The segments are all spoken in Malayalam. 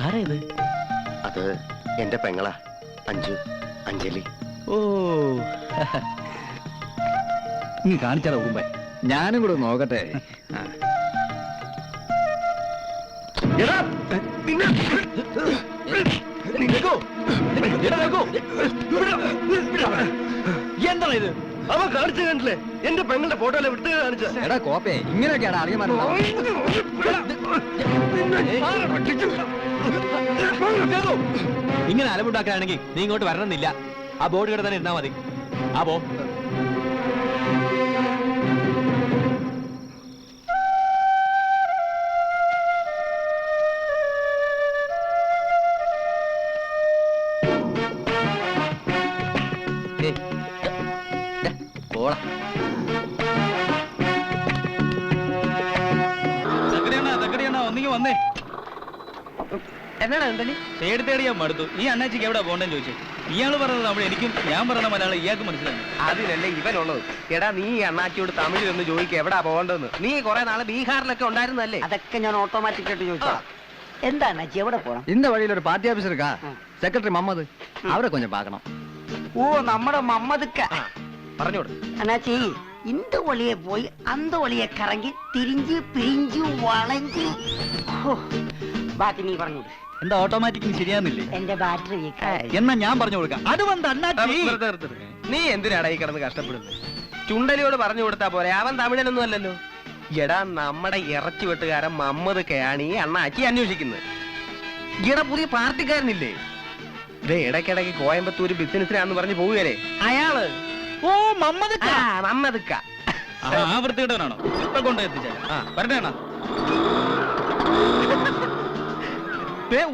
ആരാ ഇത്? അത് എന്റെ പെങ്ങളാ, അഞ്ജലി. ഓ നീ കാണിച്ചാലോ കുമ്പേ, ഞാനും കൂടെ നോക്കട്ടെ. എന്താ ഇത്? അവൻ കാണിച്ചു കണ്ടില്ലേ? എന്റെ പെങ്ങളുടെ ഫോട്ടോയിലെ വിട്ട് കാണിച്ച. എടാ കോപ്പേ, ഇങ്ങനെയൊക്കെയാണ് അറിയാൻ. ഇങ്ങനെ അലമുണ്ടാക്കാനാണെങ്കിൽ നീ ഇങ്ങോട്ട് വരണമെന്നില്ല. ആ ബോർഡ് ഇവിടെ തന്നെ ഇരുന്നാ മതി. ആ പോ. വന്നേ. എന്നാണ് എന്തനി തേടി തേടി ഞാൻ മടുത്തു. ഈ അണ്ണാച്ചിക്ക് എവിടെ പോകണ്ടെന്ന് ചോദിച്ചു. ഇയാള് പറഞ്ഞത് നമ്മൾ എനിക്കും, ഞാൻ പറഞ്ഞ മലയാളം ഇയാൾക്ക് മനസ്സിലായി. അതിലല്ലേ ഇവനുള്ളത്. എടാ നീ അണ്ണാച്ചിയോട് തമിഴിൽ ഒന്ന് ചോദിക്കുക എവിടാ പോകേണ്ടതെന്ന്. നീ കുറെ നാള് ബീഹാറിലൊക്കെ ഉണ്ടായിരുന്നല്ലേ? അതൊക്കെ ഞാൻ ഓട്ടോമാറ്റിക്കായിട്ട് ചോദിച്ചാ. എന്താണ് അച്ഛി എവിടെ പോണം? இந்த வழியில ஒரு பார்ட்டி ஆபீசர் இருக்கா, செக்ரட்டரி மம்மது, அவரை கொஞ்சம் பார்க்கணும். ഓ നമ്മുടെ മമ്മദക്ക. പറഞ്ഞോട് അണ്ണാച്ചി இந்த வழியே போய் அந்த வழிയെ കറങ്ങി തിരിഞ്ഞ് പിരിഞ്ഞു വളഞ്ഞ്. ബാക്കി നീ പറഞ്ഞോട്. എന്താ ഓട്ടോമാറ്റിക്കിന് ശരിയാന്നില്ലേ? എന്റെ ബാറ്ററി എന്നാ ഞാൻ പറഞ്ഞു കൊടുക്കാം. അത് വന്ന് അണ്ണാച്ചി. നീ എന്തിനാടാ ഈ കിടന്ന് കഷ്ടപ്പെടുന്നത്? ചുണ്ടലിയോട് പറഞ്ഞു കൊടുത്താ പോരെ, അവൻ തമിഴനൊന്നും അല്ലല്ലോ. എടാ നമ്മുടെ ഇറച്ചി വെട്ടുകാരൻ മമ്മദൊക്കെയാണ് ഈ അണ്ണാച്ചി അന്വേഷിക്കുന്നത്. ഈടെ പുതിയ പാർട്ടിക്കാരനില്ലേ, ഇതേ ഇടയ്ക്കിടയ്ക്ക് കോയമ്പത്തൂര് ബിസിനസ്സിനാന്ന് പറഞ്ഞ് പോവുകയല്ലേ അയാള്. ഓ മമ്മദക്ക. മമ്മദക്ക ആ വൃത്തികെട്ടവനാണോ? ഇപ്പൊ കൊണ്ട് എത്തിച്ചാൽ പറഞ്ഞേണ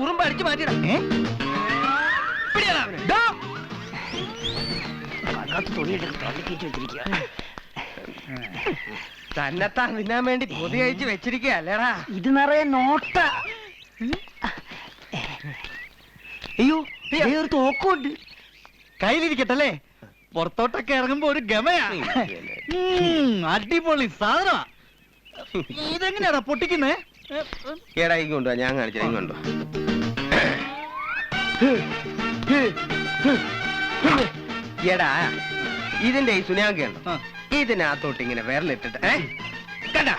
ഉറുമ്പ് അടിച്ചു മാറ്റിടാ. തന്നെത്താൻ തിന്നാൻ വേണ്ടി പൊതി കഴിച്ച് വെച്ചിരിക്കുക അല്ലേടാ. ഇത് നിറയെ നോട്ട. അയ്യോ ഒരു തോക്കുണ്ട് കയ്യിലിരിക്കട്ടല്ലേ. പുറത്തോട്ടൊക്കെ ഇറങ്ങുമ്പോ ഒരു ഗമയാ. അടിപൊളി സാധനമാ. ഇതെങ്ങനെയാടാ പൊട്ടിക്കുന്നേ? ഏടാ ഇങ്ങോട്ടോ, ഞാൻ കാണിച്ചാ ഇങ്ങോട്ടോ. എടാ ഇതിന്റെ ഈ സുനാങ്കയുണ്ട്, ഇതിനകത്തോട്ട് ഇങ്ങനെ വിരലിട്ടിട്ട് കണ്ട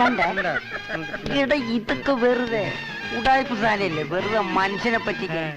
കണ്ട കണ്ട എടാ ഇതൊക്കെ വെറുതെ ഉടായ്പ സാധനല്ലേ, വെറുതെ മനുഷ്യനെ പറ്റിക്കാൻ.